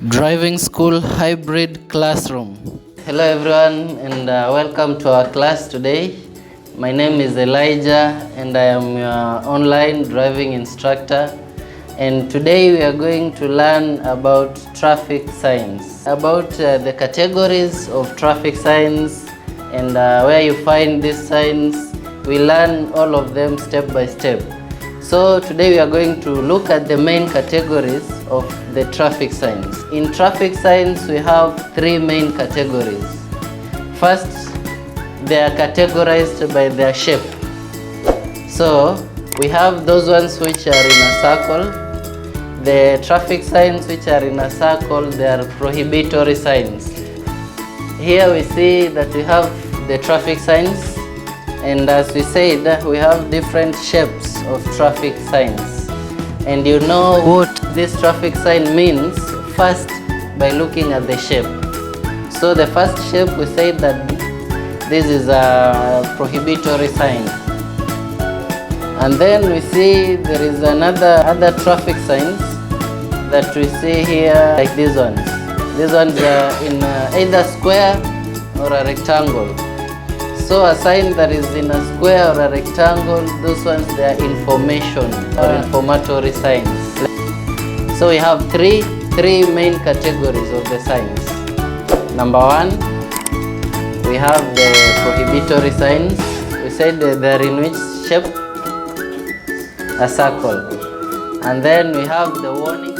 Driving School Hybrid Classroom. Hello everyone and welcome to our class today. My name is Elijah and I am your online driving instructor, and today we are going to learn about traffic signs, about the categories of traffic signs and where you find these signs. We learn all of them step by step. So today we are going to look at the main categories of the traffic signs. In traffic signs we have three main categories. First, they are categorized by their shape. So we have those ones which are in a circle. The traffic signs which are in a circle, they are prohibitory signs. Here we see that we have the traffic signs, and as we said, we have different shapes of traffic signs. And you know what this traffic sign means first by looking at the shape. So the first shape, we say that this is a prohibitory sign. And then we see there is other traffic signs that we see here, like these ones. These ones are in either square or a rectangle. So a sign that is in a square or a rectangle, those ones, they are information or informatory signs. So we have three main categories of the signs. Number one, we have the prohibitory signs. We said that they're in which shape? A circle. And then we have the warning